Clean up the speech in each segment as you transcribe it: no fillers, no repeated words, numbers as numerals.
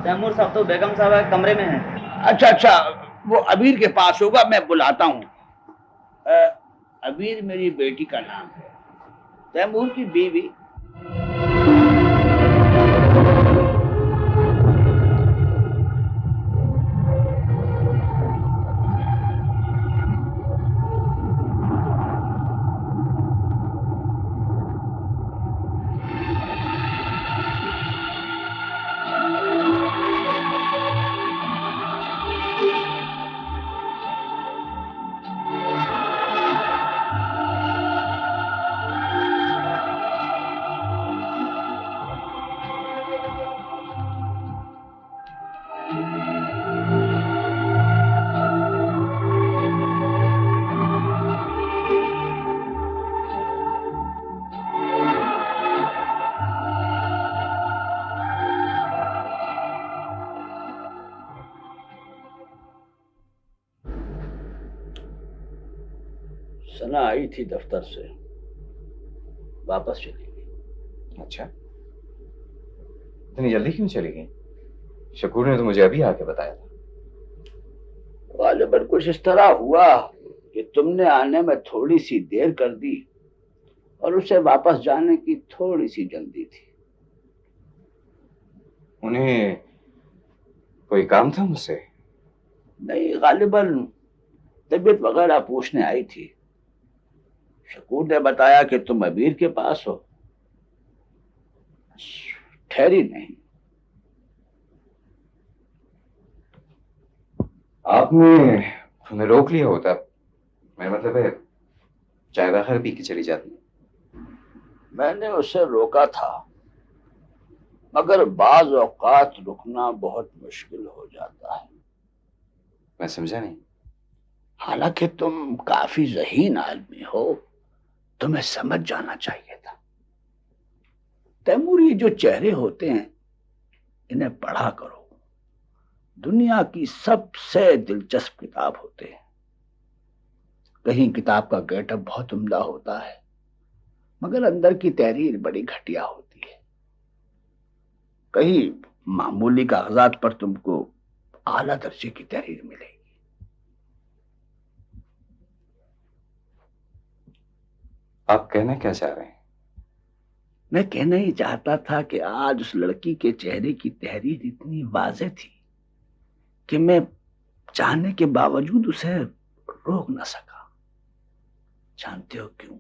तैमूर साहब तो बेगम साहब के कमरे में हैं। अच्छा अच्छा, वो अबीर के पास होगा, मैं बुलाता हूँ। अबीर मेरी बेटी का नाम है, तैमूर की बीवी। सना आई थी दफ्तर से, वापस चली गई। अच्छा, इतनी जल्दी क्यों चली गई? शकूर ने तो मुझे अभी आके बताया था। गालिबन कुछ इस तरह हुआ कि तुमने आने में थोड़ी सी देर कर दी और उसे वापस जाने की थोड़ी सी जल्दी थी। उन्हें कोई काम था मुझसे? नहीं, गालिबन तबीयत वगैरह पूछने आई थी। शकूर ने बताया कि तुम अबीर के पास हो, ठहरी नहीं। आपने उन्हें रोक लिया होता, मेरा मतलब है चाय वगैरह पी के चली जाती। मैंने उसे रोका था, मगर बाज औकात रुकना बहुत मुश्किल हो जाता है। मैं समझा नहीं। हालांकि तुम काफी ज़हीन आदमी हो, तुम्हें समझ जाना चाहिए था। तैमूरी जो चेहरे होते हैं, इन्हें पढ़ा करो। दुनिया की सबसे दिलचस्प किताब होते हैं। कहीं किताब का गेटअप बहुत उम्दा होता है, मगर अंदर की तहरीर बड़ी घटिया होती है। कहीं मामूली कागजात पर तुमको आला दर्जे की तहरीर मिलेगी। आप कहना क्या चाह रहे हैं? मैं कहना ही चाहता था कि आज उस लड़की के चेहरे की तहरीर इतनी वाज़ेह थी कि मैं चाहने के बावजूद उसे रोक न सका। जानते हो क्यों?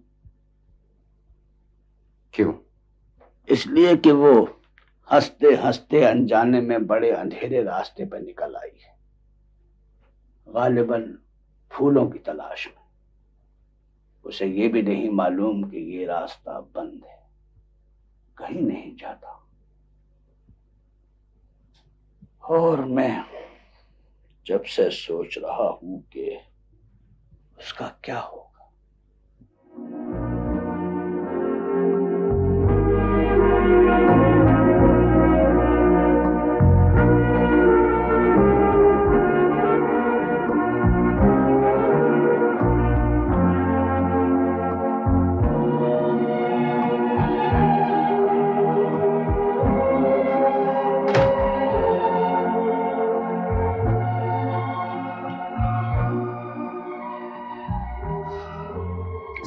क्यों? इसलिए कि वो हंसते हंसते अनजाने में बड़े अंधेरे रास्ते पर निकल आई है, गालिबन फूलों की तलाश में। उसे ये भी नहीं मालूम कि ये रास्ता बंद है, कहीं नहीं जाता। और मैं जब से सोच रहा हूं कि उसका क्या होगा।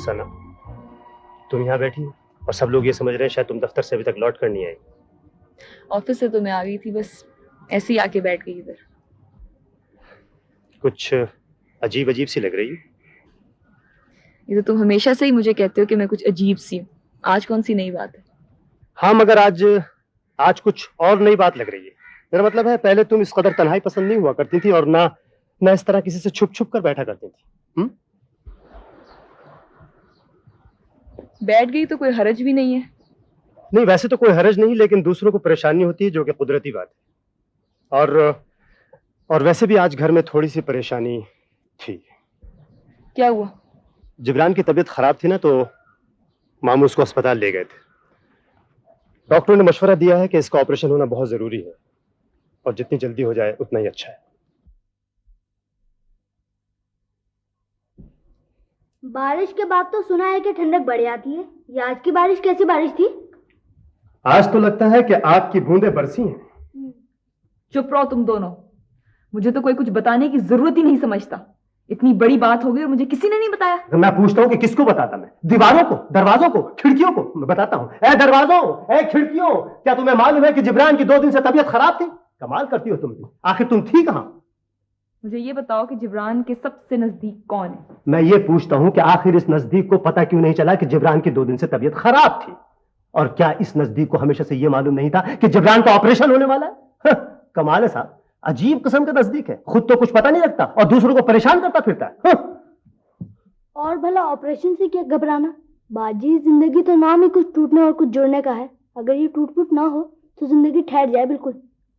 सना, तुम यहाँ बैठी हो और सब लोग ये समझ रहे हैं शायद तुम दफ्तर से अभी तक लौट कर नहीं आई। ऑफिस से तो मैं आ गई थी, बस ऐसे ही आके बैठ गई इधर। कुछ अजीब अजीब सी लग रही है। ये तो तुम हमेशा से ही मुझे कहते हो कि मैं कुछ अजीब सी हूँ। आज कौन सी नई बात है? हाँ, मगर आज कुछ और नई बात लग रही है। मेरा मतलब है पहले तुम इस कदर तन्हाई पसंद नहीं हुआ करती थी और ना इस तरह किसी से छुप छुप कर बैठा करती थी। बैठ गई तो कोई हरज भी नहीं है। नहीं, वैसे तो कोई हरज नहीं, लेकिन दूसरों को परेशानी होती है जो कि कुदरती बात है। और वैसे भी आज घर में थोड़ी सी परेशानी थी। क्या हुआ? जिब्रान की तबीयत खराब थी ना, तो मामू उसको अस्पताल ले गए थे। डॉक्टरों ने मशवरा दिया है कि इसका ऑपरेशन होना बहुत जरूरी है और जितनी जल्दी हो जाए उतना ही अच्छा है। बारिश के बाद तो सुना है कि ठंडक बढ़ जाती है। ये आज की बारिश कैसी बारिश थी? आज तो लगता है कि आग की बूंदें बरसी हैं। चुप रहो तुम दोनों। मुझे तो कोई कुछ बताने की जरूरत ही नहीं समझता। इतनी बड़ी बात हो गई और मुझे किसी ने नहीं बताया। तो मैं पूछता हूँ कि किसको बताता? मैं दीवारों को, दरवाजों को, खिड़कियों को मैं बताता हूँ। ए दरवाजों, ए खिड़कियों, क्या तुम्हें मालूम है कि जिब्रान की 2 दिन से तबीयत खराब थी? कमाल करती हो तुम भी। आखिर तुम थी कहाँ? मुझे ये बताओ कि जिब्रान के सबसे नजदीक कौन है? मैं ये पूछता हूँ कि आखिर इस नजदीक को पता क्यों नहीं चला कि जिब्रान की 2 दिन से तबीयत खराब थी? और क्या इस नजदीक को हमेशा से ये मालूम नहीं था कि जिब्रान का ऑपरेशन होने वाला है? कमाल है साहब, अजीब किस्म का नजदीक है। खुद तो कुछ पता नहीं लगता और दूसरों को परेशान करता फिरता है। और भला ऑपरेशन से क्या घबराना? बाजी, जिंदगी तो नाम ही कुछ टूटने और कुछ जोड़ने का है। अगर ये टूट फूट ना हो तो जिंदगी ठहर जाए बिल्कुल।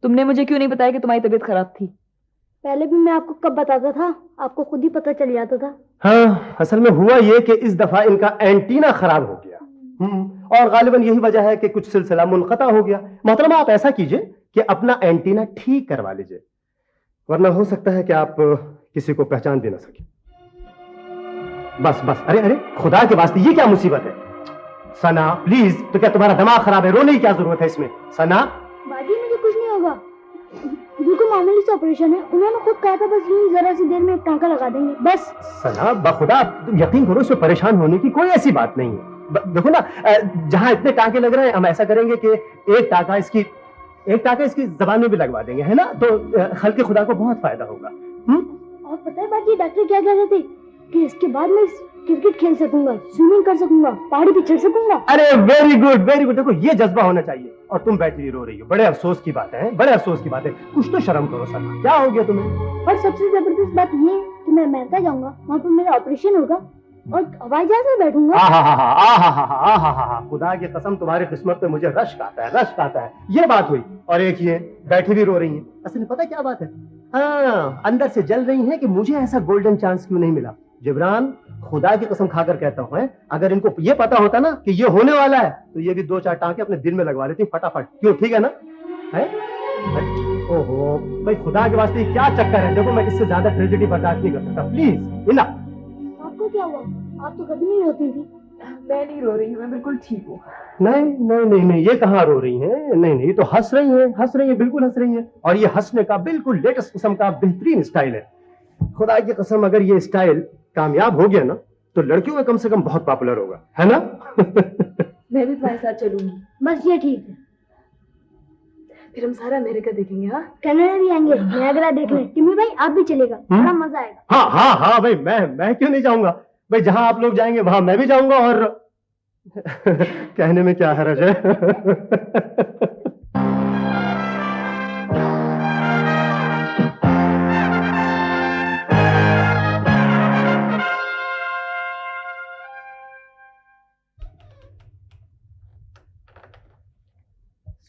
तुमने मुझे क्यों नहीं बताया कि तुम्हारी तबीयत खराब थी? पहले भी मैं आपको कब बताता था? आपको खुद ही पता चल जाता था। हाँ, असल में हुआ ये कि इस दफा इनका एंटीना खराब हो गया। और गालिबन यही वजह है कि कुछ सिलसिला मुनक़ता हो गया। मोहतरमा, आप ऐसा कीजिए कि अपना एंटीना ठीक करवा लीजिए, वरना हो सकता है कि आप किसी को पहचान भी ना सके। बस बस, अरे अरे, खुदा के वास्ते ये क्या मुसीबत है? सना प्लीज, तो क्या तुम्हारा दिमाग खराब है? रोने की क्या जरूरत है इसमें? सना। बाजी, मुझे कुछ नहीं होगा, बिल्कुल मामूली सा ऑपरेशन है। उन्होंने खुद कहा था बस यूं जरा सी देर में एक टांका लगा देंगे बस। सना, बखुदा तुम यकीन करो, इसमें परेशान होने की कोई ऐसी बात नहीं है। देखो ना, जहां इतने टांके लग रहे हैं, हम ऐसा करेंगे कि एक टांका इसकी जबान में भी लगवा देंगे, है ना? तो खल्क़े खुदा को बहुत फायदा होगा। और पता है बाजी, डॉक्टर क्या कह रहे थे कि इसके बाद मैं क्रिकेट खेल सकूंगा, स्विमिंग कर सकूंगा, पहाड़ी पे चढ़ सकूंगा। अरे वेरी गुड वेरी गुड। देखो, ये जज्बा होना चाहिए। और तुम बैठी रो रही हो, बड़े अफसोस की बात है, बड़े अफसोस की बात है। कुछ तो शर्म करो सना, क्या हो गया तुम्हें? और सबसे जबरदस्त बात ये है कि मैं अमेरिका जाऊंगा, वहाँ पर मेरा ऑपरेशन होगा और हवाई जहाज में बैठूंगा। खुदा की कसम, तुम्हारी किस्मत पे मुझे रश्क आता है, रश्क आता है। ये बात हुई। और एक ये बैठी भी रो रही है। असल में पता क्या बात है? हाँ, अंदर से जल रही है कि मुझे ऐसा गोल्डन चांस क्यों नहीं मिला। जिब्रान, खुदा की कसम खाकर कहता हूँ, अगर इनको ये पता होता ना कि ये होने वाला है, तो ये भी 2-4 टांके अपने दिल में लगवा लेती फटाफट। क्यों, ठीक है ना? है? ओहो भाई, खुदा के वास्ते क्या चक्कर है? देखो, मैं इससे ज्यादा ट्रेजेडी बर्दाश्त नहीं कर सकता। प्लीज इना। आपको क्या हुआ? आप तो कभी नहीं रोती थी। मैं नहीं रो रही हूँ, मैं बिल्कुल ठीक हूँ। नहीं नहीं नहीं नहीं, ये कहाँ रो रही हैं? नहीं नहीं, ये तो हंस रही हैं, बिल्कुल हंस रही हैं। और ये हंसने का बिल्कुल लेटेस्ट किस्म का बेहतरीन स्टाइल है। खुदा की कसम, अगर ये स्टाइल कामयाब हो गया ना, तो लड़कियों में कम से कम बहुत पॉपुलर होगा, है ना? मैं भी तुम्हारे साथ चलूंगी। बस ये ठीक है। फिर हम सारा अमेरिका देखेंगे। हाँ, कनाडा भी आएंगे, नायग्रा देखने। टिम्मी भाई, आप भी चलेगा, बड़ा मजा आएगा। हाँ हाँ हाँ भाई, मैं क्यों नहीं जाऊंगा भाई? जहां आप लोग जाएंगे वहां मैं भी जाऊंगा। और कहने में क्या हर्ज है?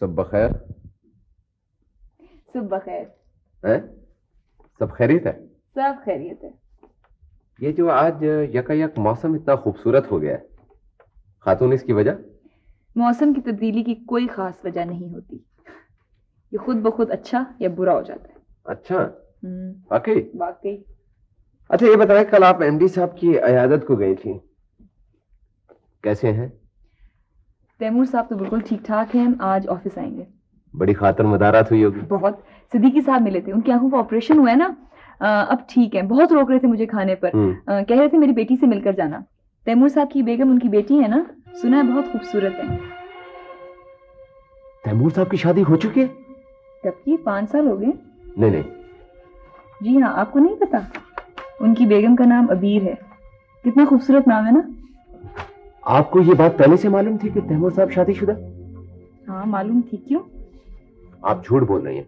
सब बखैर? सब बखैर हैं? सब खैरियत है? सब खैरियत है। ये जो आज यकायक मौसम इतना खूबसूरत हो गया है, खातून, इसकी वजह? मौसम की तब्दीली की कोई खास वजह नहीं होती, ये खुद ब खुद अच्छा या बुरा हो जाता है। अच्छा, वाकई? वाकई। अच्छा, ये बताएं, कल आप एमडी साहब की अयादत को गई थी, कैसे हैं? तैमूर साहब तो बिल्कुल ठीक ठाक हैं, आज ऑफिस आएंगे। बड़ी खातर मदारात हुई होगी। बहुत। सिद्दीकी साहब मिले थे, उनकी आंखों का ऑपरेशन हुआ है ना, अब ठीक है। बहुत रोक रहे थे मुझे खाने पर, कह रहे थे मेरी बेटी से मिलकर जाना। तैमूर साहब की बेगम उनकी बेटी है ना, सुना है बहुत खूबसूरत है। तैमूर साहब की शादी हो चुकी है? कब की? 5 साल हो गए। नहीं नहीं। जी हाँ, आपको नहीं पता? उनकी बेगम का नाम अबीर है। कितना खूबसूरत नाम है ना? आपको ये बात पहले से मालूम थी कि तैमूर साहब शादीशुदा? हाँ, मालूम थी। क्यों? आप झूठ बोल रही हैं।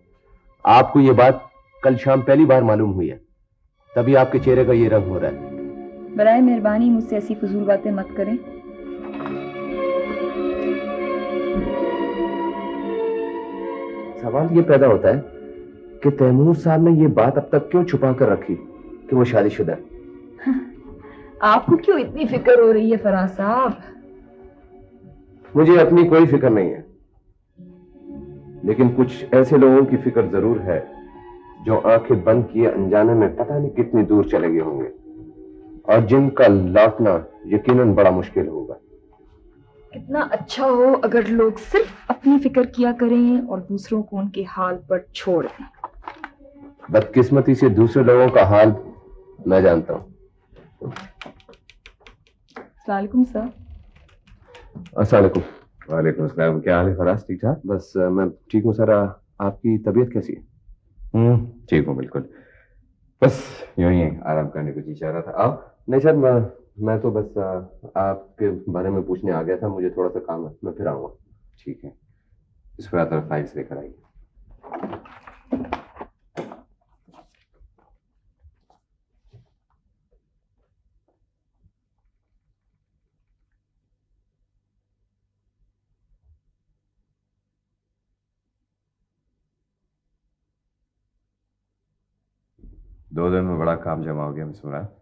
आपको ये बात कल शाम पहली बार मालूम हुई है, तभी आपके चेहरे का ये रंग हो रहा है। बराए मेहरबानी मुझसे ऐसी फजूल बातें मत करें। सवाल ये पैदा होता है कि तैमूर साहब ने ये बात अब तक क्यों छुपा कर रखी कि वो शादीशुदा है? आपको क्यों इतनी फिक्र हो रही है फराज साहब? मुझे अपनी कोई फिक्र नहीं है, लेकिन कुछ ऐसे लोगों की फिक्र जरूर है जो आंखें बंद किए अनजाने में पता नहीं कितनी दूर चले गए होंगे और जिनका लौटना यकीनन बड़ा मुश्किल होगा। कितना अच्छा हो अगर लोग सिर्फ अपनी फिक्र किया करें और दूसरों को उनके हाल पर छोड़ दें। बदकिस्मती से दूसरे लोगों का हाल मैं जानता हूँ। अस्सलाम वालेकुम सर। अस्सलाम वालेकुम। वालेकुम अस्सलाम। क्या हाल है फराज? ठीक ठाक? बस मैं ठीक हूँ सर। आपकी तबीयत कैसी है? ठीक हूँ बिल्कुल। बस यूं ही आराम करने को जी चाह रहा था। आप? नहीं सर, मैं तो बस आपके बारे में पूछने आ गया था। मुझे थोड़ा सा काम है, मैं फिर आऊँगा। ठीक है, इस पर आता फाइल्स लेकर आइए। दो दिन में बड़ा काम जमा हो गया मिस मुराद।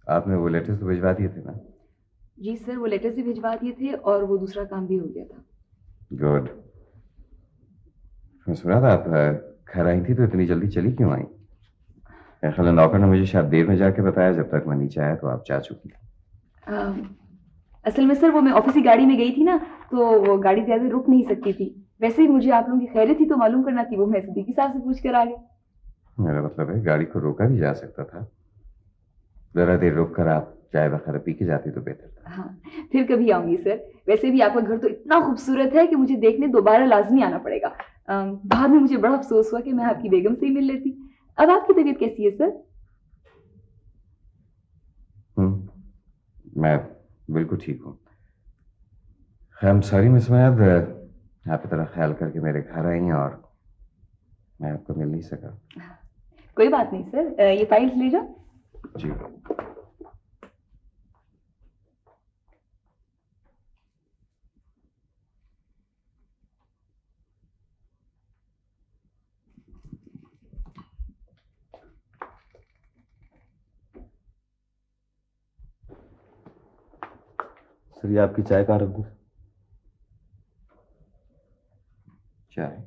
आपने वो लेटर्स तो भिजवा दिए थे ना? जी सर, वो लेटर्स भी भिजवा दिए थे और वो दूसरा काम भी हो गया था। गुड। मिस मुराद, आप घर आई थी तो इतनी जल्दी चली क्यों आई? मेरे ख्याल नौकर ने मुझे शायद देर में जाके बताया। जब तक मैं नीचे आया तो आप जा चुकी। असल में सर वो मैं ऑफिस की गाड़ी में गई थी ना, तो वो गाड़ी ज्यादा रुक नहीं सकती थी। वैसे ही मुझे आप लोगों की खैरियत थी तो मालूम करना थी, वो मैं सिद्दीकी साहब से पूछ कर आ गई। मेरा मतलब है गाड़ी को रोका भी जा सकता था। जरा देर रुक कर आप चाय वगैरह पी के जाती तो बेहतर था। हाँ, फिर कभी आऊंगी सर। वैसे भी आपका घर तो इतना खूबसूरत है कि मुझे देखने दोबारा लाजमी आना पड़ेगा। बाद में मुझे बड़ा अफसोस हुआ कि मैं आपकी बेगम से ही मिल लेती। अब आपकी तबीयत कैसी है सर? मैं बिल्कुल ठीक हूँ। खैर सॉरी मिस मुराद, आप तरह ख्याल करके मेरे घर आई और मैं आपको मिल नहीं सका। कोई बात नहीं सर, ये फाइल्स ले जाओ। जी। सर ये आपकी चाय कहाँ रख दूं? चाय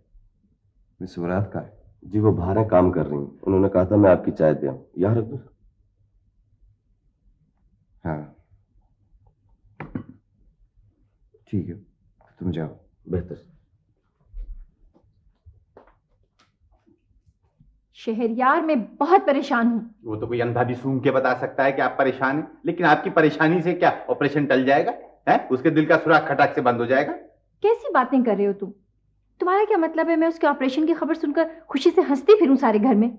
मिस मुराद का है? जी वो बाहर है, काम कर रही हैं। उन्होंने कहा था मैं आपकी चाय दे आऊं। यहाँ रख दूं? हाँ ठीक है, तुम जाओ। बेहतर। शहरयार, मैं बहुत परेशान हूँ। वो तो कोई अंधा भी सूंघ के बता सकता है कि आप परेशान हैं, लेकिन आपकी परेशानी से क्या ऑपरेशन टल जाएगा? है उसके दिल का सुराख खटाक से बंद हो जाएगा? कैसी बातें कर रहे हो तुम? तुम्हारा क्या मतलब है मैं उसके ऑपरेशन की खबर सुनकर खुशी से हंसती फिरूं सारे घर में?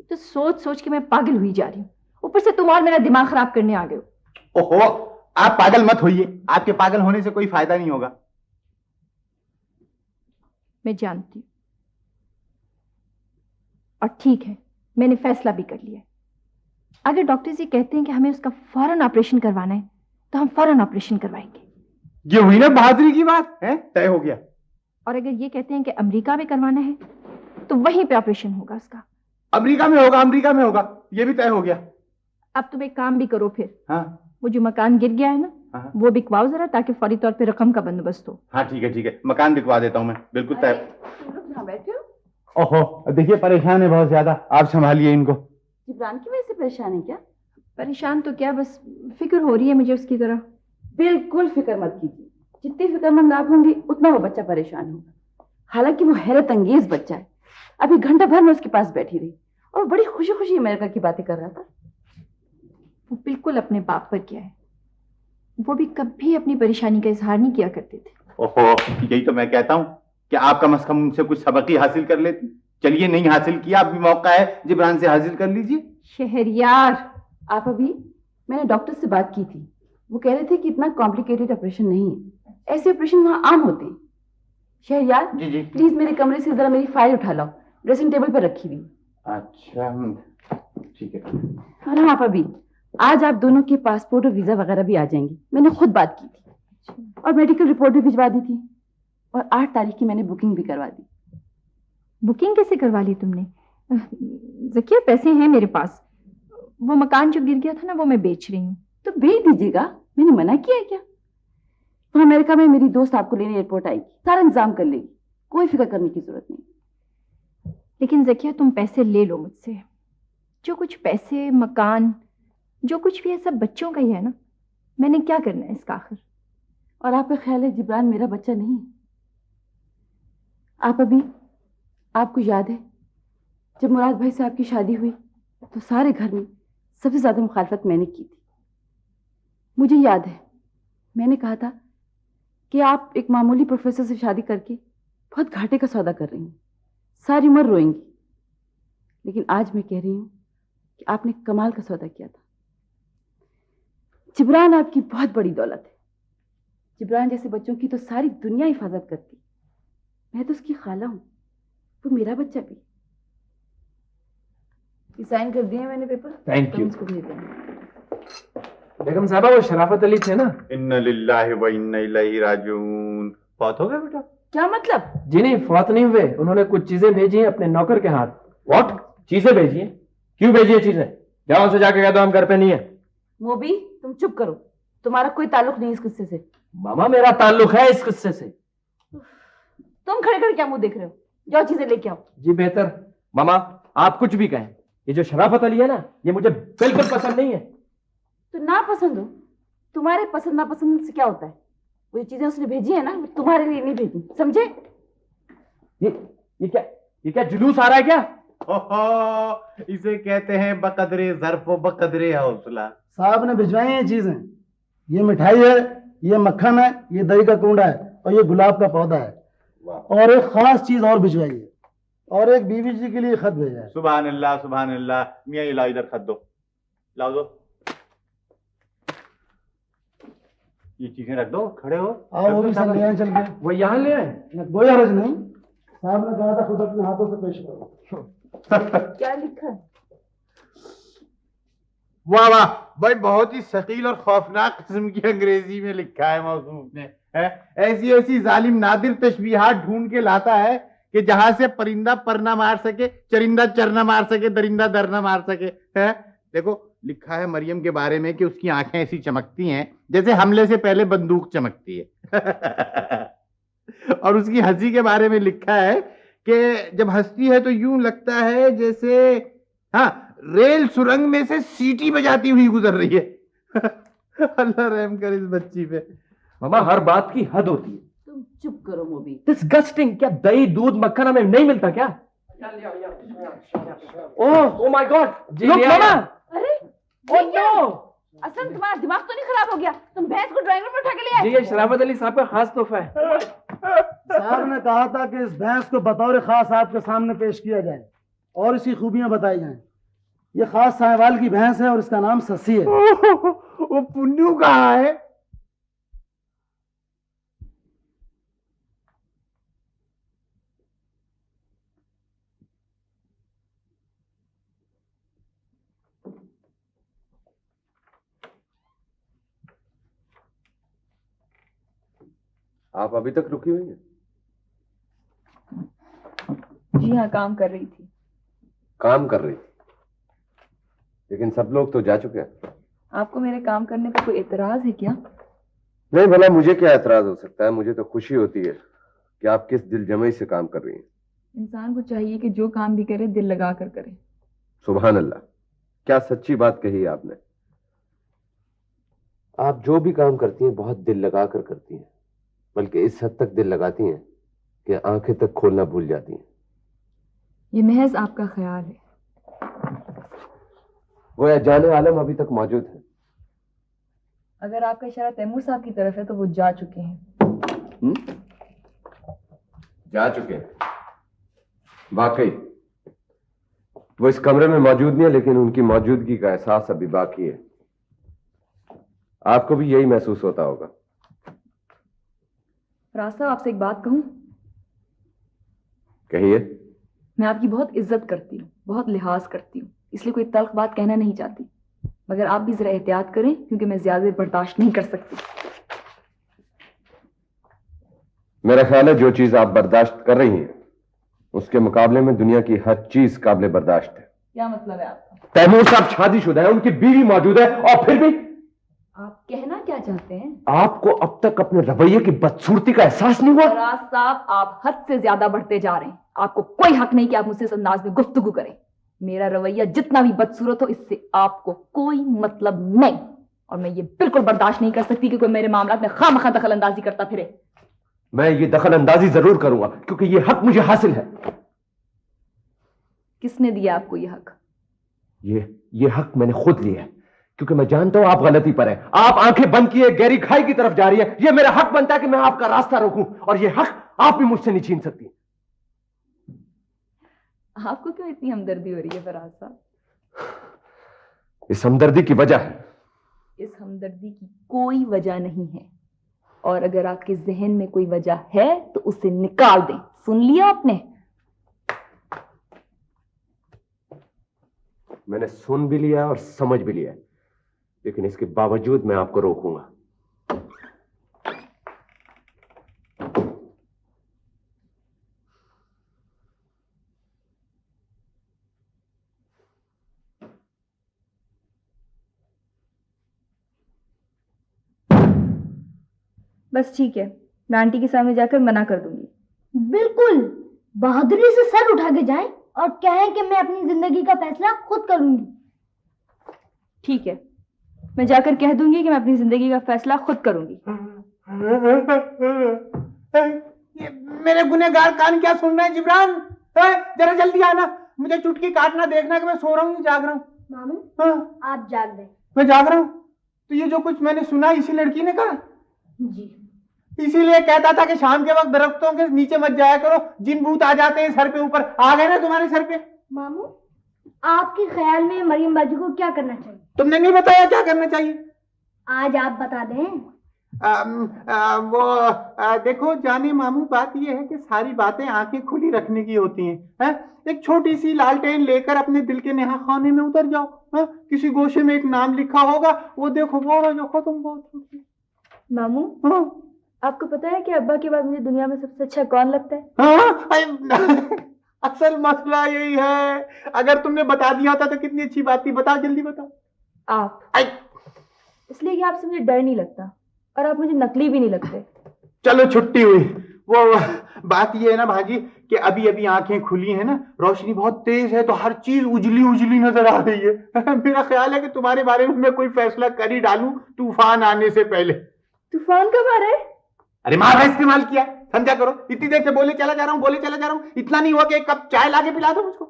तो सोच सोच के मैं पागल हुई जा रही हूँ। ऊपर से तुम और मेरा दिमाग खराब करने आ गए हो। ओहो, आप पागल मत होइए। आपके पागल होने से कोई फायदा नहीं होगा। मैं जानती हूँ, और ठीक है, मैंने फैसला भी कर लिया। अगर डॉक्टर जी कहते हैं कि हमें उसका फौरन ऑपरेशन करवाना है तो हम फौरन ऑपरेशन करवाएंगे। ये हुई ना बहादुरी की बात, है तय हो गया। और अगर ये कहते हैं कि अमेरिका में करवाना है तो वहीं पे ऑपरेशन होगा उसका। अमेरिका में होगा, अमेरिका में होगा, ये भी तय हो गया। अब तुम एक काम भी करो फिर। हाँ वो जो मकान गिर गया है ना, हाँ वो बिकवाओ जरा, ताकि फौरी तौर पे रकम का बंदोबस्त हो। हाँ ठीक है, मकान बिकवा देता हूँ मैं, बिल्कुल तय। तुम लोग यहाँ बैठे हो? ओहो देखिए, परेशान है बहुत ज्यादा, आप संभालिए इनको। जिब्रान की वजह से परेशान है क्या? परेशान तो क्या, बस फिक्र हो रही है मुझे उसकी तरह। बिल्कुल फिक्र मत कीजिए। जितनी फिक्रमंद आप होंगी उतना वो बच्चा परेशान होगा। हालांकि वो हैरत अंगेज बच्चा है। अभी घंटा भर में उसके पास बैठी रही और बड़ी खुशी खुशी अमेरिका की बातें कर रहा था। वो बिल्कुल अपने बाप पर किया है। वो भी कभी अपनी परेशानी का इजहार नहीं किया करते थे। ओहो, यही तो मैं कहता हूँ कि आप कम से कम उनसे कुछ सबक ही हासिल कर लेती। चलिए, नहीं हासिल किया, अब भी मौका है, जिब्रान से हासिल कर लीजिए। शहरयार, आप अभी, मैंने डॉक्टर से बात की थी, वो कह रहे थे कि इतना कॉम्प्लिकेटेड ऑपरेशन नहीं है। ऐसे ऑपरेशन वहाँ आम होते हैं। शहरयार जी जी। प्लीज मेरे कमरे से जरा मेरी फाइल उठा लाओ, ड्रेसिंग टेबल पर रखी हुई। अच्छा ठीक है। और हाँ आप अभी, आज आप दोनों के पासपोर्ट और वीजा वगैरह भी आ जाएंगे। मैंने खुद बात की थी और मेडिकल रिपोर्ट भी भिजवा दी थी और 8 तारीख की मैंने बुकिंग भी करवा दी। बुकिंग कैसे करवा ली तुमने? ज़किया, पैसे हैं मेरे पास। वो मकान जो गिर गया था ना, वो मैं बेच रही हूँ। तो बेच दीजिएगा, मैंने मना किया है क्या? तो अमेरिका में मेरी दोस्त आपको लेने एयरपोर्ट आएगी, सारा इंतजाम कर लेगी, कोई फिक्र करने की जरूरत नहीं। लेकिन ज़किया, तुम पैसे ले लो मुझसे। जो कुछ पैसे, मकान, जो कुछ भी है, सब बच्चों का ही है ना। मैंने क्या करना है इसका आखिर? और आपका ख्याल है जिब्रान मेरा बच्चा नहीं है? आपको याद है जब मुराद भाई से आपकी शादी हुई तो सारे घर में सबसे ज्यादा मुखालफत मैंने की थी। मुझे याद है मैंने कहा था कि आप एक मामूली प्रोफेसर से शादी करके बहुत घाटे का सौदा कर रही हैं, सारी उम्र रोएंगी। लेकिन आज मैं कह रही हूं कि आपने कमाल का सौदा किया था। जिब्रान आपकी बहुत बड़ी दौलत है। जिब्रान जैसे बच्चों की तो सारी दुनिया हिफाजत करती। मैं तो उसकी खाला हूं, वो मेरा बच्चा भी। साइन कर दिए मैंने पेपर। Thank you. इसको भेज देना। बेगम साहबा वो शराफत अली थे ना? इन्ना लिल्लाहि व इन्ना इलैहि राजिऊन। फौत हो गए बेटा? क्या मतलब? जी नहीं, फौत नहीं हुए। उन्होंने कुछ चीजें भेजी हैं अपने नौकर के हाथ। व्हाट? चीजें भेजी हैं? क्यों भेजी है चीजें? क्या उनसे जाके कह दो हम घर पे नहीं है। मोबी तुम चुप करो, तुम्हारा कोई ताल्लुक नहीं इस किस्से से। मामा मेरा ताल्लुक है इस किस्से से। तुम खड़े खड़े क्या मुंह देख रहे हो? जाओ चीजें लेके आओ। जी बेहतर। मामा आप कुछ भी कहें, ये जो शराफत अली है ना, ये मुझे बिल्कुल पसंद नहीं है। तो ना पसंद हो, तुम्हारे पसंद नापसंद से क्या होता है? वो चीजें उसने भेजी है ना, वो तुम्हारे लिए नहीं भेजी, समझे? ये क्या जुलूस आ रहा है क्या? इसे कहते हैं बकदरे ज़र्फ व बकदरे हौसला। साहब ने भिजवाई हैं चीजें। ये मिठाई है, ये मक्खन है, ये दही का कूंडा है और ये गुलाब का पौधा है। और एक खास चीज और भिजवाई है, और एक बीवी जी के लिए खत भेजा है। सुभान अल्लाह सुभान अल्लाह। मियाँ ये लाओ इधर खत दो, लाओ दो। ये चीजें रख दो, खड़े हो। आओ वो भी सब ले आए चल के। वो यहाँ ले आए? कोई हर्ज नहीं, साहब ने कहा था खुद अपने हाथों से पेश करो। क्या लिखा है? वाह वाह भाई, बहुत ही शकील और खौफनाक किस्म की अंग्रेजी में लिखा है मौसूफ ने। ऐसी ऐसी जालिम नादिर तशबीहात ढूंढ के लाता है कि जहां से परिंदा पर ना मार सके, चरिंदा चर ना मार सके, दरिंदा दर ना मार सके। है देखो लिखा है मरियम के बारे में कि उसकी आंखें ऐसी चमकती हैं जैसे हमले से पहले बंदूक चमकती है। और उसकी हंसी के बारे में लिखा है कि जब हंसती है तो यूं लगता है जैसे रेल सुरंग में से सीटी बजाती हुई गुजर रही है। अल्लाह रहम कर इस बच्ची पे। मामा हर बात की हद होती है। तुम चुप करो मोबी। डिस्गस्टिंग। क्या दही दूध मक्खन हमें नहीं मिलता क्या? Oh my God. लुक मामा। अरे ओह नो। असल तुम्हारा दिमाग तो नहीं खराब हो गया? तुम भैंस को ड्राइंग रूम में उठा के ले आए? जी ये शराफत अली साहब का खास तोहफा है। साहब ने कहा था कि इस भैंस को बतौर खास आपके सामने पेश किया जाए और इसकी खूबियां बताई जाएं। ये खास साहिवाल की भैंस है और इसका नाम ससी है। वो पुन्नू कहाँ है? आप अभी तक रुकी हुई हैं? जी हाँ, काम कर रही थी। काम कर रही थी? लेकिन सब लोग तो जा चुके हैं। आपको मेरे काम करने पर कोई एतराज है क्या? नहीं भला मुझे क्या एतराज हो सकता है। मुझे तो खुशी होती है कि आप किस दिलजमई से काम कर रही हैं। इंसान को चाहिए कि जो काम भी करे दिल लगा कर करे। सुभान अल्लाह, क्या सच्ची बात कही है आपने। आप जो भी काम करती हैं बहुत दिल लगा कर करती हैं, बल्कि इस हद तक दिल लगाती हैं कि आंखें तक खोलना भूल जाती हैं। ये महज आपका ख्याल है। वो जाने आलम अभी तक मौजूद है। अगर आपका इशारा तैमूर साहब की तरफ है तो वो जा चुके हैं। जा चुके हैं? वाकई वो इस कमरे में मौजूद नहीं है, लेकिन उनकी मौजूदगी का एहसास अभी बाकी है। आपको भी यही महसूस होता होगा। फराज साहब, आपसे एक बात कहूं? कहिए। मैं आपकी बहुत इज्जत करती हूँ, बहुत लिहाज करती हूँ, इसलिए कोई तल्ख बात कहना नहीं चाहती, मगर आप भी जरा एहतियात करें क्योंकि मैं ज्यादा बर्दाश्त नहीं कर सकती। मेरा ख्याल है जो चीज आप बर्दाश्त कर रही हैं उसके मुकाबले में दुनिया की हर चीज काबिले बर्दाश्त है। क्या मतलब है आपका? तैमूर साहब शादीशुदा है, उनकी बीवी मौजूद है, और फिर भी आप कहना क्या चाहते हैं? आपको अब तक अपने रवैये की बदसूरती का एहसास नहीं हुआ? फराज साहब, आप हद से ज्यादा बढ़ते जा रहे हैं। आपको कोई हक नहीं कि आप मुझसे इस अंदाज में गुफ्तगू करें। मेरा रवैया जितना भी बदसूरत हो, इससे आपको कोई मतलब नहीं। और मैं ये बिल्कुल बर्दाश्त नहीं कर सकती कि कोई मेरे मामलात में खामखा दखल अंदाजी करता फिरे। मैं ये दखल अंदाजी जरूर करूंगा क्योंकि ये हक मुझे हासिल है। किसने दिया आपको ये हक? ये हक मैंने खुद लिया है क्योंकि मैं जानता हूं आप गलती पर हैं। आप आंखें बंद किए गहरी खाई की तरफ जा रही है। ये मेरा हक बनता है कि मैं आपका रास्ता रोकूं और ये हक आप भी मुझसे नहीं छीन सकती। आपको क्यों इतनी हमदर्दी हो रही है फराज साहब? इस हमदर्दी की वजह है। इस हमदर्दी की कोई वजह नहीं है, और अगर आपके जहन में कोई वजह है तो उसे निकाल दें। सुन लिया आपने? मैंने सुन भी लिया और समझ भी लिया, लेकिन इसके बावजूद मैं आपको रोकूंगा। बस ठीक है, मैं आंटी के सामने जाकर मना कर दूंगी। बिल्कुल, बहादुरी से सर उठा के जाएं और कहें कि मैं अपनी जिंदगी का फैसला खुद करूंगी। ठीक है, मैं जाकर कह दूंगी कि मैं अपनी जिंदगी का फैसला खुद करूंगी। ये मेरे गुनहगार कान क्या सुन रहे हैं जिब्रान? जरा जल्दी आना, मुझे चुटकी काटना, देखना कि मैं सो रहा हूँ जाग रहा हूँ। मामू आप जाग गए? मैं जाग रहा हूँ। तो ये जो कुछ मैंने सुना इसी लड़की ने कहा? जी। इसीलिए कहता था कि शाम के वक्त दरख्तों के नीचे मत जाया करो, जिन भूत आ जाते हैं सर पे ऊपर। आ गए ना तुम्हारे सर पे? मामू आपके ख्याल में मरियम बाजू को क्या करना चाहिए? तुमने नहीं बताया क्या करना चाहिए? आज आप बता दें। देखो जाने मामू, बात ये है कि सारी बातें आंखें खुली रखने की होती हैं। एक छोटी सी लालटेन लेकर अपने दिल के नेहा खाने में उतर जाओ। किसी गोशे में एक नाम लिखा होगा, वो देखो, वो देखो तुम बहुत। मामू आपको पता है कि अब्बा के बाद मुझे दुनिया में सबसे अच्छा कौन लगता है? असल मसला यही है। अगर तुमने बता दिया था तो कितनी अच्छी बात थी। बताओ, जल्दी बताओ। आप। इसलिए कि आपसे मुझे डर नहीं लगता और आप मुझे नकली भी नहीं लगते। चलो छुट्टी हुई। वो बात ये है ना भाजी कि अभी अभी आंखें खुली है ना, रोशनी बहुत तेज है तो हर चीज उजली उजली नजर आ रही है। मेरा ख्याल है कि तुम्हारे बारे में मैं कोई फैसला कर ही डालूं तूफान आने से पहले। तूफान कब आ रहा है? अरे मारा इस्तेमाल किया, समझा करो। इतनी देर से बोले चला जा रहा हूँ, बोले चला जा रहा हूँ। इतना नहीं हुआ कि एक कप चाय लाके पिला दो मुझको?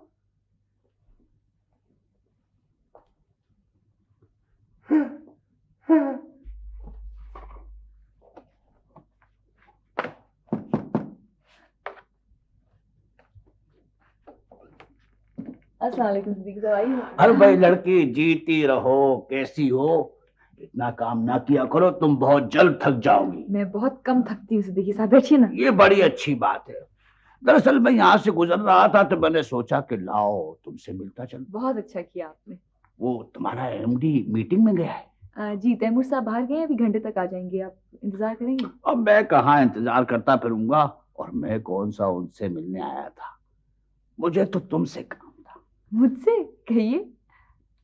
अस्सलाम वालेकुम सिद्दीकी साहब, आइए। अरे भाई लड़की, जीती रहो। कैसी हो? इतना काम ना किया करो, तुम बहुत जल्द थक जाओगी। मैं बहुत कम थकती हूँ सिद्दीकी साहब, बैठिए ना। ये बड़ी अच्छी बात है। दरअसल मैं यहाँ से गुजर रहा था तो मैंने सोचा कि लाओ तुमसे मिलता चल। बहुत अच्छा किया आपने। वो तुम्हारा एमडी मीटिंग में गया है? जी, तैमूर साहब बाहर गए, अभी घंटे तक आ जाएंगे। आप इंतजार करेंगे? अब मैं कहाँ इंतजार करता फिरूंगा, और मैं कौन सा उनसे मिलने आया था। मुझे तो तुमसे काम था। मुझसे? कहिए।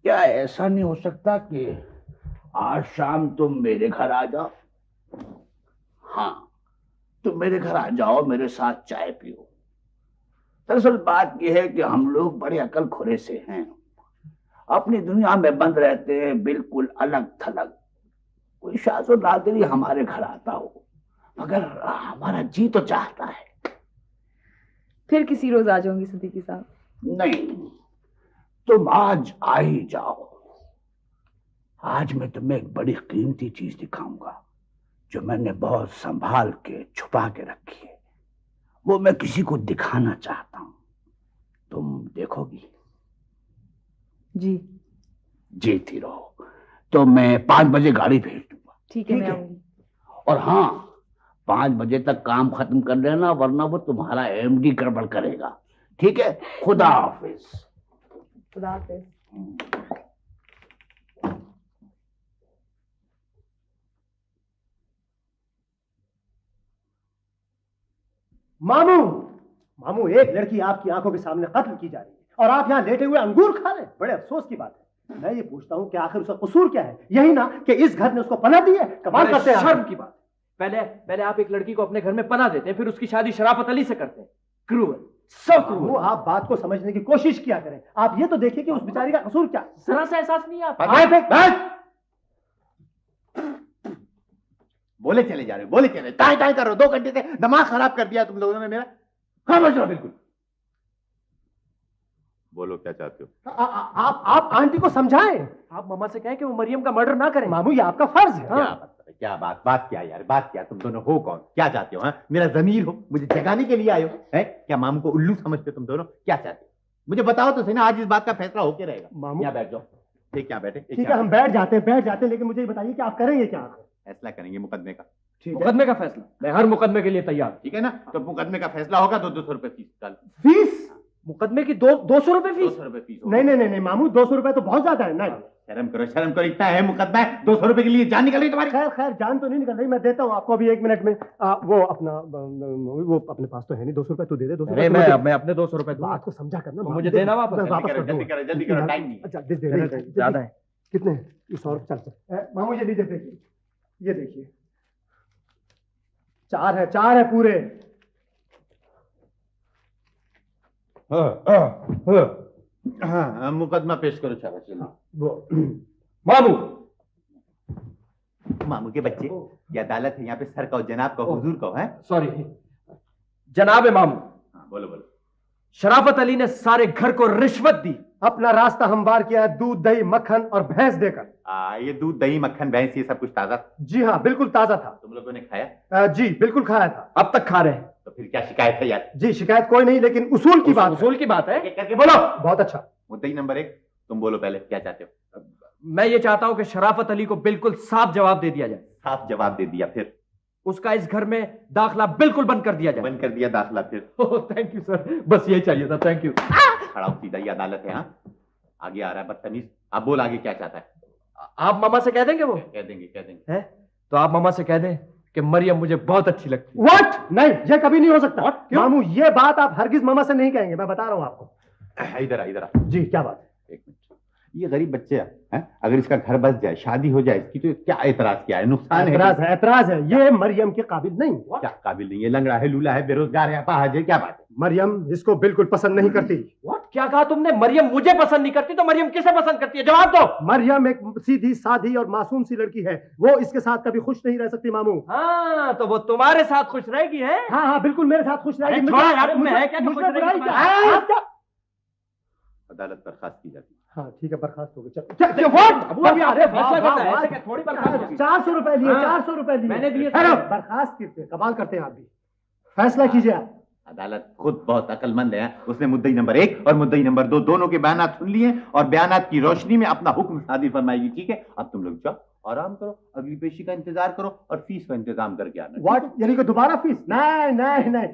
क्या ऐसा नहीं हो सकता कि आज शाम तुम मेरे घर आ जाओ? हाँ, तुम मेरे घर आ जाओ, मेरे साथ चाय पियो। दरअसल बात यह है कि हम लोग बड़े अकल खुरे से हैं, अपनी दुनिया में बंद रहते हैं, बिल्कुल अलग थलग। कोई शाज़ो नादिर हमारे घर आता हो, मगर हमारा जी तो चाहता है। फिर किसी रोज आ जाऊंगी सिद्दीकी साहब। नहीं, तुम आज आ ही जाओ। आज मैं तुम्हें एक बड़ी कीमती चीज दिखाऊंगा जो मैंने बहुत संभाल के छुपा के रखी है। वो मैं किसी को दिखाना चाहता हूं, तुम देखोगी? जी। जीती रहो। तो मैं 5 बजे गाड़ी भेज दूंगा। ठीक है, मैं आऊंगी। और हाँ, 5 बजे तक काम खत्म कर लेना, वरना वो तुम्हारा एमडी गड़बड़ करेगा। ठीक है? खुदा हाफिज। खुदा हाफिज। मामू, मामू, एक लड़की आपकी आंखों के सामने कत्ल की जा रही है और आप यहाँ लेटे हुए अंगूर खा रहे हैं। बड़े अफसोस की बात है। मैं ये पूछता हूँ कि आखिर उसका कसूर क्या है? यही ना कि इस घर ने उसको पनाह दी है। कमाल करते हैं। शर्म की बात। पहले आप एक लड़की को अपने घर में पनाह देते हैं, फिर उसकी शादी शराफत अली से करते हैं। क्रूअल, सो क्रूअल। आप बात को समझने की कोशिश किया करें। आप ये तो देखिए कि उस बेचारी का कसूर क्या। जरा सा एहसास नहीं है आपको? बोले चले जा रहे हो, बोले चले, टाई टाई कर रहे हो, 2 घंटे से दिमाग खराब कर दिया तुम लोगों ने मेरा। खामोश रहो बिल्कुल। बोलो क्या चाहते हो? आप आंटी को समझाएं। आप मम्मा से कहें कि वो मरियम का मर्डर ना करें। मामू ये आपका फर्ज है। क्या बात क्या यार, बात क्या? तुम दोनों हो कौन? क्या चाहते हो? हाँ, मेरा जमीर हो, मुझे जगाने के लिए आए हो? है क्या मामू को उल्लू समझते हो तुम दोनों? क्या चाहते हो मुझे बताओ तो सही ना, आज इस बात का फैसला होके रहेगा। मामू यहाँ बैठ जाओ। ठीक, क्या बैठे? ठीक है, हम बैठ जाते हैं, लेकिन मुझे ये बताइए कि आप करेंगे क्या? फैसला करेंगे मुकदमे का। मुकदमे का फैसला? मैं हर मुकदमे के लिए तैयार। ठीक है ना, तो मुकदमे का फैसला होगा तो 200 रुपए फीस डाल। फीस? मुकदमे की 200 रुपए फीस? 200 रुपए फीस। नहीं मामू, 200 रुपए तो बहुत ज्यादा है। नहीं, शर्म करो, इतना है मुकदमा है, 200 रुपए के लिए जान निकल रही तुम्हारी? खैर जान तो नहीं निकल रही, मैं देता हूँ आपको अभी 1 मिनट में। वो अपने पास तो है नहीं, 200 रुपए तो दे दे। 200 मैं अपने 200 रुपए बात को समझा करना, मुझे देना वापस। जल्दी करो, टाइम नहीं। अच्छा ज्यादा है। कितने? 100 रुपए। चल मामू ये लीजिए, देखिए, ये देखिए, 4 है पूरे। हाँ, मुकदमा पेश करो। शाबाश। वो मामू के बच्चे, ये अदालत है, यहाँ पे सर कहो, जनाब कहो, हुजूर कहो। है सॉरी, जनाब मामू। हाँ, बोलो। शराफत अली ने सारे घर को रिश्वत दी, अपना रास्ता हमवार किया है दूध दही मक्खन और भैंस देकर। ये दूध दही मक्खन भैंस ये सब कुछ ताजा? जी हाँ, बिल्कुल ताजा था। तुम लोगों ने खाया? जी बिल्कुल खाया था। अब तक खा रहे हैं। तो फिर क्या शिकायत है यार? जी शिकायत कोई नहीं, लेकिन उसूल की बात है। करके बोलो। बहुत अच्छा। मुद्दई नंबर 1, तुम बोलो पहले, क्या चाहते हो? मैं ये चाहता हूं कि शराफत अली को बिल्कुल साफ जवाब दे दिया जाए। साफ जवाब दे दिया? फिर उसका इस घर में दाखला बिल्कुल बंद कर दिया जाए। बंद कर दिया दाखला? फिर थैंक यू सर, बस यही चाहिए था। Thank you. खड़ा हो सीधा, ये अदालत है। हाँ, आगे आ रहा है बदतमीज। आप बोल आगे क्या चाहता है? आप मामा से कह देंगे? वो कह देंगे। है तो आप मामा से कह दें कि मरियम मुझे बहुत अच्छी लगती है। व्हाट? नहीं, ये कभी नहीं हो सकता। मामू ये बात आप हरगिज मामा से नहीं कहेंगे, मैं बता रहा हूँ आपको। इधर आ। जी क्या बात है? 1 मिनट। ये गरीब बच्चे हैं, अगर इसका घर बस जाए, शादी हो जाए, इसकी तो क्या एतराज, क्या है? नुकसान है? एतराज है। ये मरियम के काबिल नहीं। क्या काबिल नहीं है? लंगड़ा है, लूला है, बेरोजगार है, अपाहज है, क्या बात है? मरियम इसको बिल्कुल पसंद नहीं करती। क्या कहा तुमने? मरियम मुझे पसंद नहीं करती? तो मरियम किसे पसंद करती है? जवाब दो। मरियम एक सीधी साधी और मासूम सी लड़की है, वो इसके साथ कभी खुश नहीं रह सकती मामू। हाँ, तो वो तुम्हारे साथ खुश रहेगी है? हाँ, बिल्कुल मेरे साथ खुश रहेगी। अदालत बर्खास्त की जाती है। हाँ ठीक है, बर्खास्त हो गई। 400 रुपए लिए, 400 रुपए लिए मैंने दिए। बर्खास्त कितने कमाल करते हैं आप भी। फैसला कीजिए आप। अदालत खुद बहुत अकलमंद है, उसने मुद्दई नंबर 1 और मुद्दई नंबर 2 दोनों के बयानात सुन लिए और बयानात की रोशनी में अपना हुक्म सादिर फरमाएगी। ठीक है, अब तुम लोग जाओ, आराम करो, अगली पेशी का इंतजार करो और फीस का इंतजाम करके आना। व्हाट? यानी कि दोबारा फीस? नहीं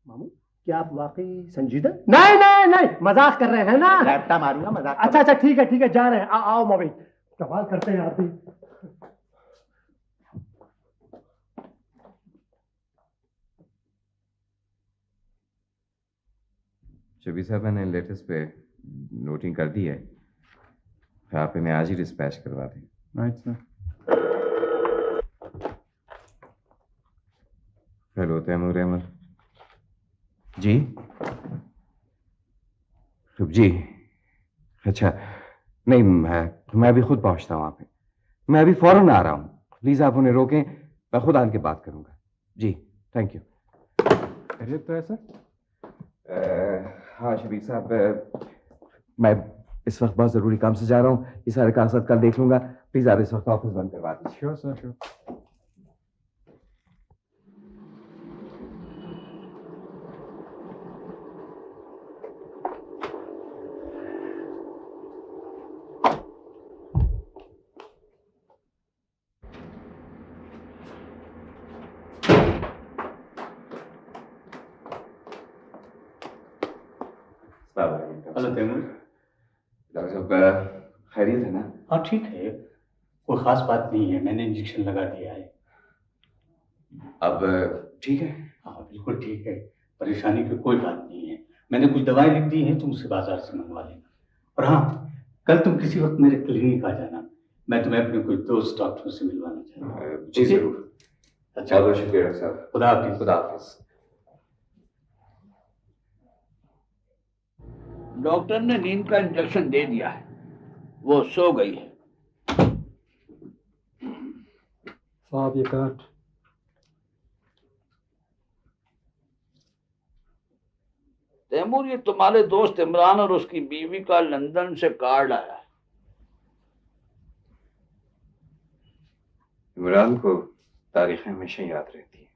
मामू, क्या आप वाकई संजीदा? नहीं, मजाक कर रहे हैं ना? रैप्टा मारूंगा, मजाक। अच्छा ठीक है, जा रहे हैं। आओ मौवी, कमाल करते हैं आप भी। शबीर साहब, मैंने लेटेस्ट पे नोटिंग कर दी है, आप इन्हें आज ही डिस्पैच करवा दें। Right sir. Hello Taimur Ahmed ji. जी अच्छा, नहीं मैं अभी खुद पहुंचता हूँ वहाँ पे, मैं अभी फौरन आ रहा हूँ। प्लीज़ आप उन्हें रोकें, मैं खुद आके बात करूँगा। जी थैंक यू। खैरियत तो है सर? हाँ शबीर साहब, मैं इस वक्त बहुत ज़रूरी काम से जा रहा हूँ, ये सारे कागजात कल देख लूँगा। प्लीज़ आप इस वक्त ऑफिस बंद करवा दीजिए। Sure sir, sure. डॉक्टर साहब खैरियत है ना? हाँ ठीक है, कोई खास बात नहीं है, मैंने इंजेक्शन लगा दिया है। अब ठीक है? हाँ बिल्कुल ठीक है, परेशानी की कोई बात नहीं है। मैंने कुछ दवाई लिख दी है, तुम उसे बाजार से मंगवा लेना। और हाँ, कल तुम किसी वक्त मेरे क्लिनिक आ जाना, मैं तुम्हें अपने कुछ दोस्त डॉक्टरों से मिलवाना चाहता हूँ। जी जरूर। अच्छा, बहुत शुक्रिया डॉक्टर साहब। खुदा हाफिज। खुदा हाफिज। डॉक्टर ने नींद का इंजेक्शन दे दिया है, वो सो गई है। साहब ये कार्ड तैमूर, ये तुम्हारे दोस्त इमरान और उसकी बीवी का लंदन से कार्ड आया है। इमरान को तारीखें हमेशा याद रहती है।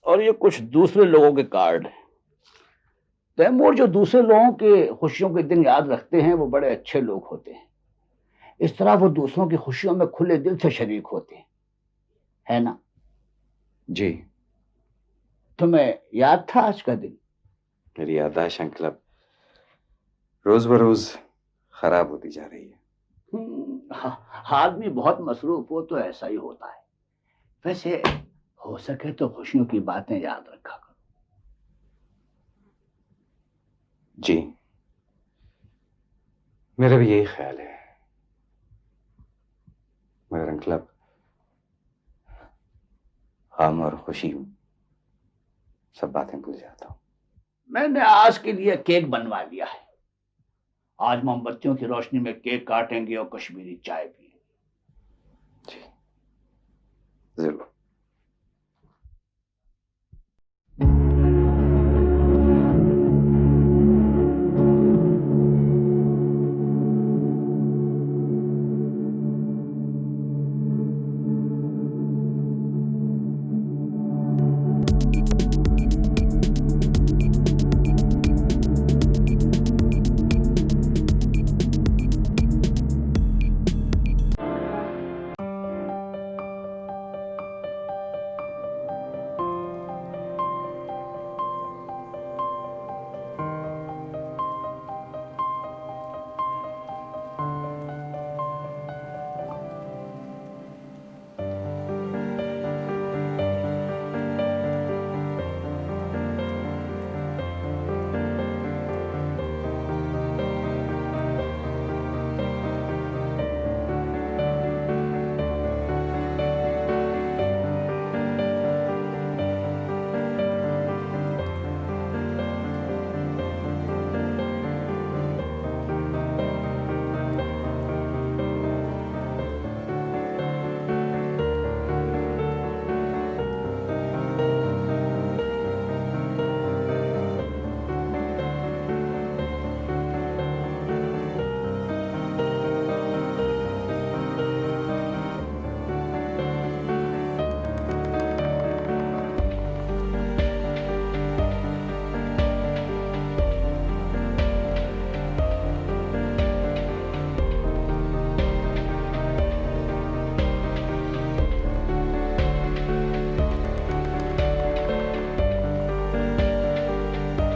और ये कुछ दूसरे लोगों के कार्ड हैं। तैमूर, जो दूसरे लोगों के खुशियों के दिन याद रखते हैं वो बड़े अच्छे लोग होते हैं। इस तरह वो दूसरों की खुशियों में खुले दिल से शरीक होते हैं, है ना? जी। तुम्हें याद था आज का दिन? मेरी याददाश्त अंकल अब रोज बरोज खराब होती जा रही है। आदमी बहुत मसरूफ हो तो ऐसा ही होता है। वैसे हो सके तो खुशियों की बातें याद रखा करो। जी, मेरा भी यही ख्याल है। मगर अंकल अब गम और खुशी सब बातें भूल जाता हूँ। मैंने आज के लिए केक बनवा लिया है। आज मोमबत्तियों की रोशनी में केक काटेंगे और कश्मीरी चाय पिएंगे। जी जरूर।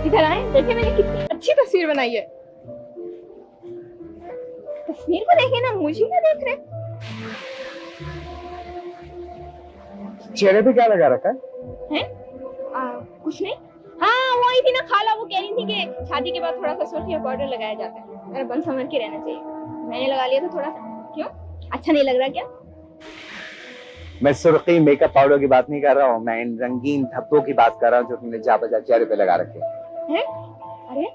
इधर आए, देखे मैंने कितनी अच्छी तस्वीर बनाई है। तस्वीर को देखे ना, मुझे क्या देख रहे? चेहरे पे क्या लगा रखा है? कुछ नहीं। हाँ वो आई थी ना खाला, वो कह रही थी कि शादी के बाद थोड़ा सा सुर्खी पाउडर लगाया जाता है, अगर बन संवर के रहना चाहिए। मैंने लगा लिया था थोड़ा सा। क्यों, अच्छा नहीं लग रहा क्या? मैं सुर्खी मेकअप पाउडर की बात नहीं कर रहा हूँ, मैं इन रंगीन धब्बों की बात कर रहा हूँ जो तुमने जा बजा चेहरे पे लगा रखे हैं। अरे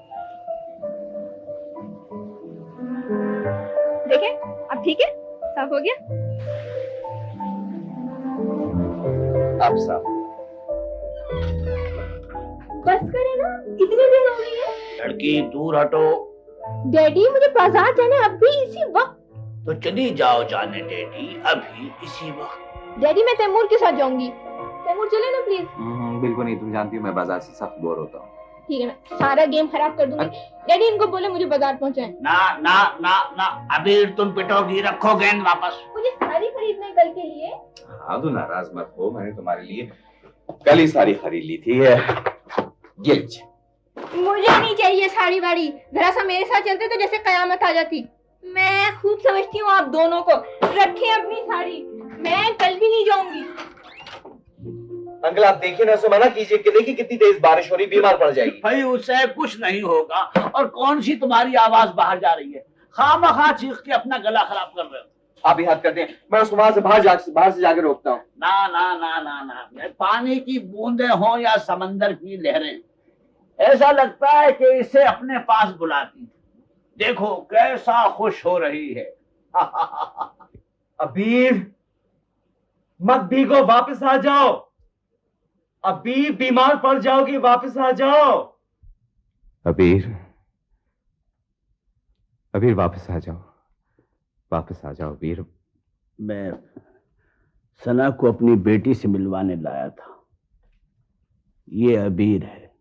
देखे, अब ठीक है, साफ हो गया। अब साफ। बस करे ना, कितनी देर हो गई है? लड़की दूर हटो। डैडी मुझे बाजार जाना है अभी इसी वक्त। तो चली जाओ जाने डैडी, अभी इसी वक्त। डैडी मैं तैमूर के साथ जाऊंगी। तैमूर चले ना प्लीज। बिल्कुल नहीं, तुम जानती हो मैं बाजार से सख्त बोर होता हूँ। ठीक है, मैं सारा गेम खराब कर दूंगी। डैडी इनको बोले मुझे बाजार पहुंचाएं। ना ना ना ना, अभी तुम पिटोगी, रखो गेंद वापस। मुझे साड़ी खरीदना है कल के लिए। हाँ तो नाराज मत हो, मैंने तुम्हारे लिए कल ही साड़ी खरीद ली थी। ये मुझे नहीं चाहिए साड़ी वाड़ी, जरा सा मेरे साथ चलते तो जैसे कयामत आ जाती। मैं खूब समझती हूँ आप दोनों को, रखें अपनी साड़ी, मैं कल भी नहीं जाऊंगी। अंकल आप देखिए ना, उसे मना कीजिए कि देखिए कितनी तेज बारिश हो रही, बीमार पड़ जाएगी। भाई उससे कुछ नहीं होगा। और कौन सी तुम्हारी आवाज बाहर जा रही है? खामखा चीख के अपना गला खराब कर रहे हो। आप ही हाथ करते हैं, मैं उसको वहां से बाहर से जाके रोकता हूँ। ना ना ना ना ना, पानी की बूंदे हो या समंदर की लहरें, ऐसा लगता है कि इसे अपने पास बुलाती। देखो कैसा खुश हो रही है। अबीर मत भीगो, वापस आ जाओ। अभी बीमार पड़ जाओगी, वापस आ जाओ। अबीर, अबीर वापस आ जाओ, वापस आ जाओ अबीर। मैं सना को अपनी बेटी से मिलवाने लाया था। ये अबीर है।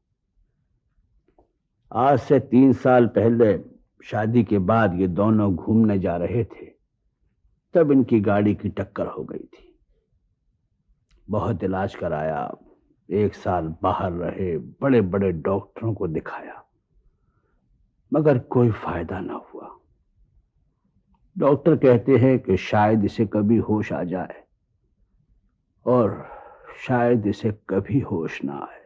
आज से 3 साल पहले शादी के बाद ये दोनों घूमने जा रहे थे, तब इनकी गाड़ी की टक्कर हो गई थी। बहुत इलाज कराया, 1 साल बाहर रहे, बड़े बड़े डॉक्टरों को दिखाया, मगर कोई फायदा ना हुआ। डॉक्टर कहते हैं कि शायद इसे कभी होश आ जाए और शायद इसे कभी होश ना आए।